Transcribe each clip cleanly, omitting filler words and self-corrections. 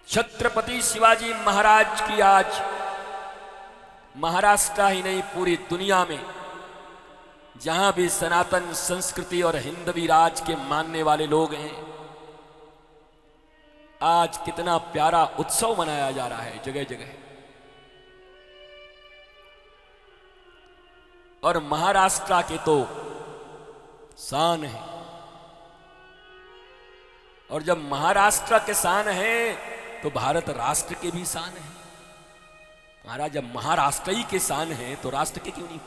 छत्रपति शिवाजी महाराज की आज महाराष्ट्र ही नहीं पूरी दुनिया में जहां भी सनातन संस्कृति और हिंदवी राज के मानने वाले लोग हैं, आज कितना प्यारा उत्सव मनाया जा रहा है जगह जगह। और महाराष्ट्र के तो शान है, और जब महाराष्ट्र के शान है तो भारत राष्ट्र के भी शान है। महाराज जब महाराष्ट्र ही के शान है तो राष्ट्र के क्यों नहीं?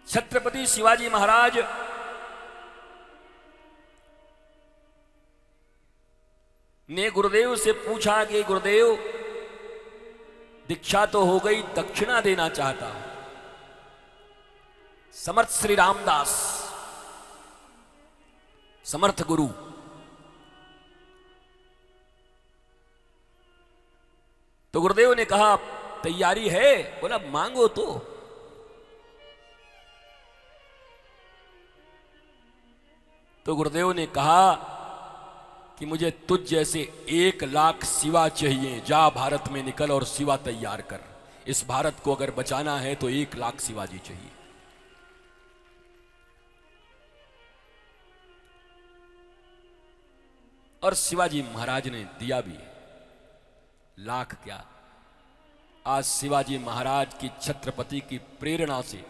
छत्रपति शिवाजी महाराज ने गुरुदेव से पूछा कि गुरुदेव दीक्षा तो हो गई, दक्षिणा देना चाहता हूं। समर्थ श्री रामदास समर्थ गुरु तो गुरुदेव ने कहा तैयारी है? बोला मांगो तो। तो गुरुदेव ने कहा कि मुझे तुझ जैसे 1,00,000 सिवा चाहिए, जा भारत में निकल और सिवा तैयार कर। इस भारत को अगर बचाना है तो 1,00,000 शिवाजी चाहिए। और शिवाजी महाराज ने दिया भी है। लाख क्या, आज शिवाजी महाराज की छत्रपति की प्रेरणा से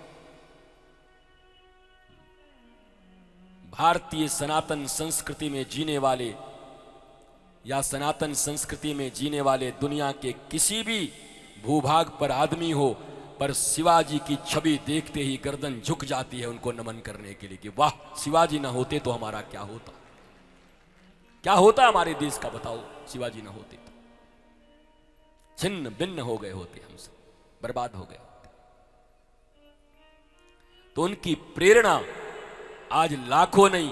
भारतीय सनातन संस्कृति में जीने वाले या सनातन संस्कृति में जीने वाले दुनिया के किसी भी भूभाग पर आदमी हो, पर शिवाजी की छवि देखते ही गर्दन झुक जाती है उनको नमन करने के लिए कि वाह, शिवाजी ना होते तो हमारा क्या होता, क्या होता हमारे देश का, बताओ। शिवाजी ना होते तो छिन्न भिन्न हो गए होते, हमसे बर्बाद हो गए होते। तो उनकी प्रेरणा आज लाखों नहीं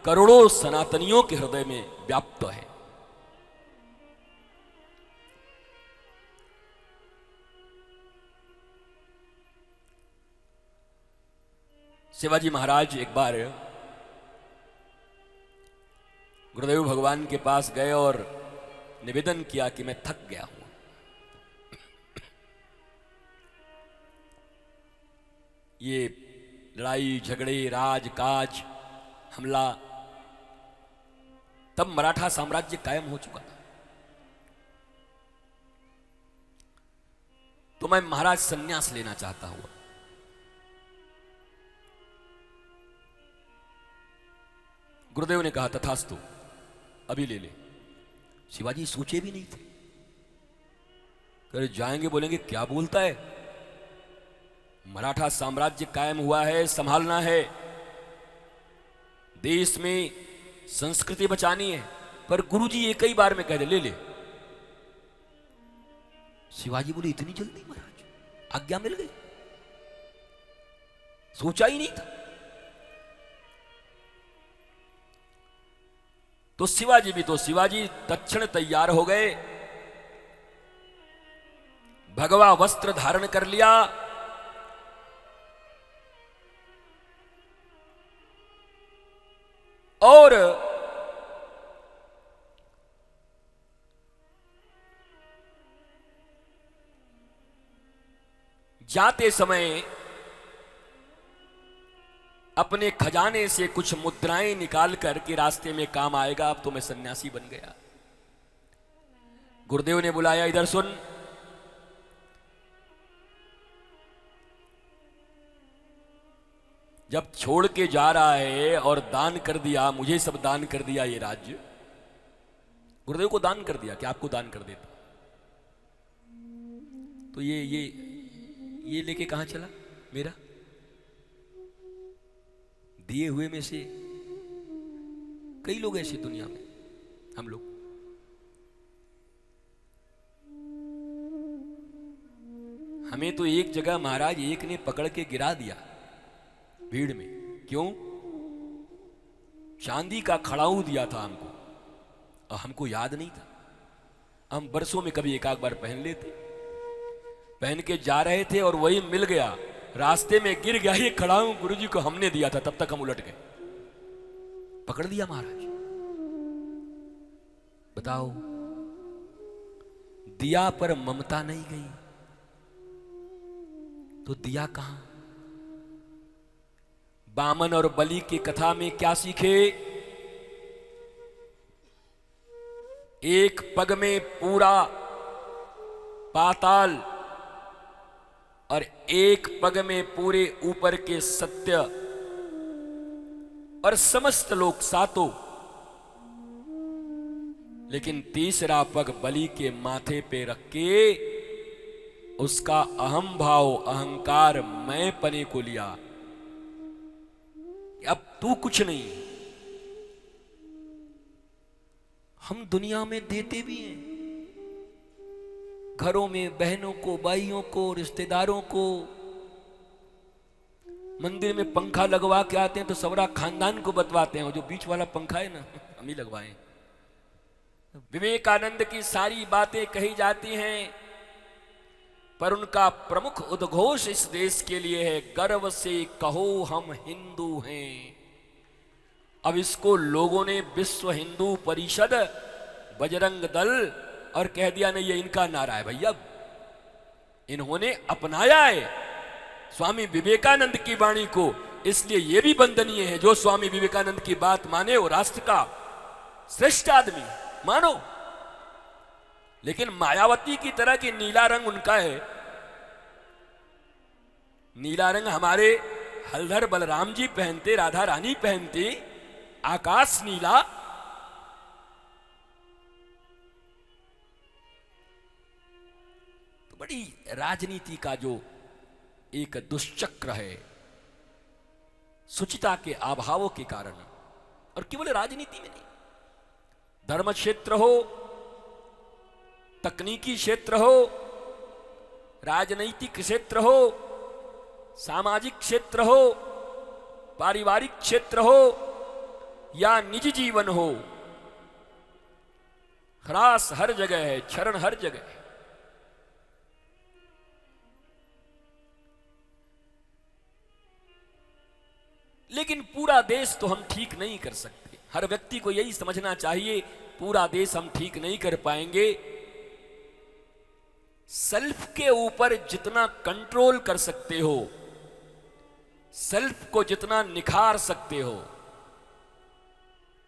करोड़ों सनातनियों के हृदय में व्याप्त है। शिवाजी महाराज एक बार गुरुदेव भगवान के पास गए और निवेदन किया कि मैं थक गया हूं। ये लड़ाई झगड़े राजकाज हमला, तब मराठा साम्राज्य कायम हो चुका था। तो मैं महाराज संन्यास लेना चाहता हूं। गुरुदेव ने कहा तथास्तु, अभी ले ले। शिवाजी सोचे भी नहीं थे, करे जाएंगे बोलेंगे क्या बोलता है, मराठा साम्राज्य कायम हुआ है, संभालना है, देश में संस्कृति बचानी है। पर गुरुजी एक ही बार में कह दे ले ले। शिवाजी बोले इतनी जल्दी महाराज, आज्ञा मिल गई, सोचा ही नहीं था। तो शिवाजी भी तो शिवाजी तत्क्षण तैयार हो गए, भगवा वस्त्र धारण कर लिया और जाते समय अपने खजाने से कुछ मुद्राएं निकाल कर के रास्ते में काम आएगा, अब तो मैं सन्यासी बन गया। गुरुदेव ने बुलाया, इधर सुन, जब छोड़ के जा रहा है और दान कर दिया, मुझे सब दान कर दिया ये राज्य, गुरुदेव को दान कर दिया कि आपको दान कर देता, तो ये लेके कहां चला? मेरा दिए हुए में से कई लोग ऐसे दुनिया में, हम लोग हमें तो एक जगह महाराज एक ने पकड़ के गिरा दिया भीड़ में। क्यों? चांदी का खड़ाऊ दिया था हमको और हमको याद नहीं था। हम बरसों में कभी एक आध बार पहन लेते, पहन के जा रहे थे और वही मिल गया, रास्ते में गिर गया। ये खड़ाऊ गुरुजी को हमने दिया था, तब तक हम उलट गए। पकड़ लिया महाराज। बताओ, दिया पर ममता नहीं गई तो दिया कहां? बामन और बलि की कथा में क्या सीखे? एक पग में पूरा पाताल और एक पग में पूरे ऊपर के सत्य और समस्त लोक सातों, लेकिन तीसरा पग बलि के माथे पे रख के उसका अहम भाव, अहंकार, मैं पने को लिया। अब तू कुछ नहीं। हम दुनिया में देते भी हैं, घरों में बहनों को, भाइयों को, रिश्तेदारों को। मंदिर में पंखा लगवा के आते हैं तो सबरा खानदान को बतवाते हैं, जो बीच वाला पंखा है ना, हम ही लगवाए। विवेकानंद की सारी बातें कही जाती हैं, पर उनका प्रमुख उद्घोष इस देश के लिए है, गर्व से कहो हम हिंदू हैं। अब इसको लोगों ने विश्व हिंदू परिषद, बजरंग दल और कह दिया नहीं ये इनका नारा है। भैया, इन्होंने अपनाया है स्वामी विवेकानंद की वाणी को, इसलिए यह भी वंदनीय है। जो स्वामी विवेकानंद की बात माने वो राष्ट्र का श्रेष्ठ आदमी मानो। लेकिन मायावती की तरह की नीला रंग उनका है, नीला रंग हमारे हलधर बलराम जी पहनते, राधा रानी पहनती, आकाश नीला। तो बड़ी राजनीति का जो एक दुष्चक्र है, शुचिता के अभावों के कारण, और केवल राजनीति में नहीं, धर्म क्षेत्र हो, तकनीकी क्षेत्र हो, राजनीतिक क्षेत्र हो, सामाजिक क्षेत्र हो, पारिवारिक क्षेत्र हो या निजी जीवन हो, ह्रास हर जगह है, क्षरण हर जगह है। लेकिन पूरा देश तो हम ठीक नहीं कर सकते। हर व्यक्ति को यही समझना चाहिए, पूरा देश हम ठीक नहीं कर पाएंगे। सेल्फ के ऊपर जितना कंट्रोल कर सकते हो, सेल्फ को जितना निखार सकते हो,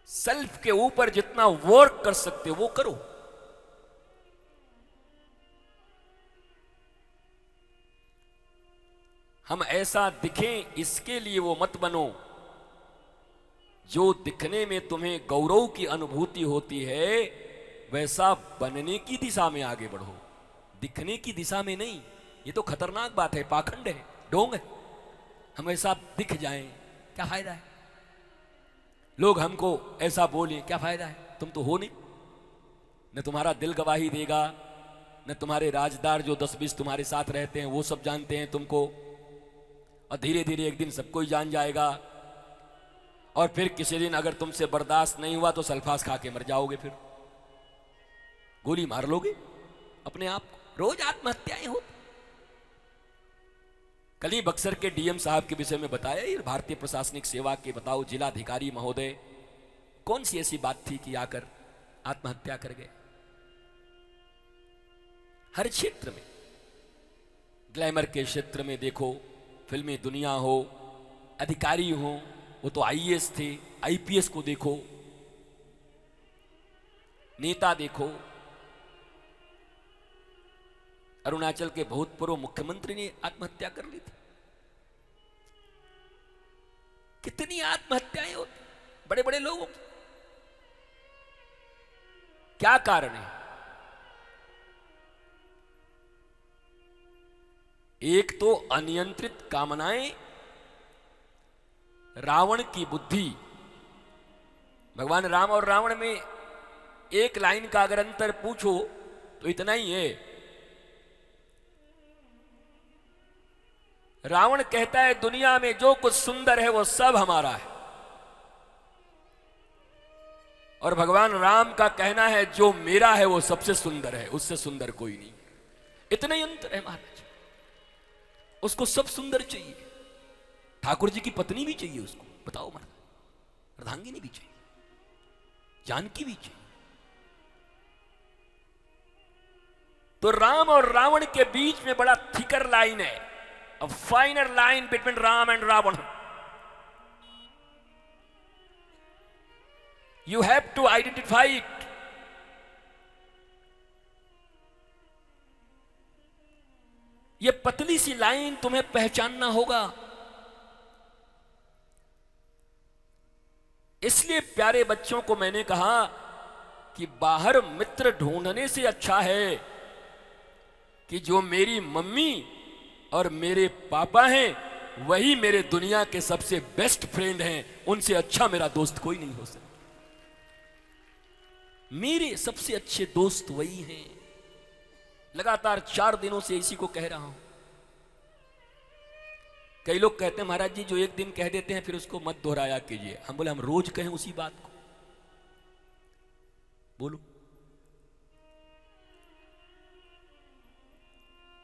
सेल्फ के ऊपर जितना वर्क कर सकते हो वो करो। हम ऐसा दिखें इसके लिए वो मत बनो, जो दिखने में तुम्हें गौरव की अनुभूति होती है वैसा बनने की दिशा में आगे बढ़ो, दिखने की दिशा में नहीं। ये तो खतरनाक बात है, पाखंड है, ढोंग है। हम ऐसा दिख जाएं, क्या फायदा है? लोग हमको ऐसा बोलें, क्या फायदा है? तुम तो हो नहीं, न तुम्हारा दिल गवाही देगा, न तुम्हारे राजदार जो 10-20 तुम्हारे साथ रहते हैं वो सब जानते हैं तुमको, और धीरे धीरे एक दिन सबको ही जान जाएगा। और फिर किसी दिन अगर तुमसे बर्दाश्त नहीं हुआ तो सल्फास खा के मर जाओगे, फिर गोली मार लोगे अपने आप को। रोज आत्महत्याएं होती। कल ही बक्सर के डीएम साहब के विषय में बताया, ये भारतीय प्रशासनिक सेवा के बताओ जिलाधिकारी महोदय, कौन सी ऐसी बात थी कि आकर आत्महत्या कर गए? हर क्षेत्र में, ग्लैमर के क्षेत्र में देखो, फिल्मी दुनिया हो, अधिकारी हो, वो तो आईएएस थे, आईपीएस को देखो, नेता देखो। अरुणाचल के भूतपूर्व मुख्यमंत्री ने आत्महत्या कर ली थी। कितनी आत्महत्याएं होती बड़े बड़े लोगों की। क्या कारण है? एक तो अनियंत्रित कामनाएं, रावण की बुद्धि। भगवान राम और रावण में एक लाइन का अगर अंतर पूछो तो इतना ही है। रावण कहता है दुनिया में जो कुछ सुंदर है वो सब हमारा है, और भगवान राम का कहना है जो मेरा है वो सबसे सुंदर है, उससे सुंदर कोई नहीं। इतना ही अंतर है महाराज। उसको सब सुंदर चाहिए, ठाकुर जी की पत्नी भी चाहिए उसको, बताओ महाराज। अर्धांगिनी भी चाहिए, जानकी भी चाहिए। तो राम और रावण के बीच में बड़ा थिकर लाइन है, a finer line between Ram and Ravan. You have to identify it. ये पतली सी लाइन तुम्हें पहचानना होगा। इसलिए प्यारे बच्चों को मैंने कहा कि बाहर मित्र ढूंढने से अच्छा है कि जो मेरी मम्मी और मेरे पापा हैं वही मेरे दुनिया के सबसे बेस्ट फ्रेंड हैं, उनसे अच्छा मेरा दोस्त कोई नहीं हो सकता। मेरे सबसे अच्छे दोस्त वही हैं। लगातार 4 दिनों से इसी को कह रहा हूं। कई लोग कहते हैं महाराज जी जो एक दिन कह देते हैं फिर उसको मत दोहराया कीजिए। हम बोले हम रोज कहें उसी बात को। बोलो।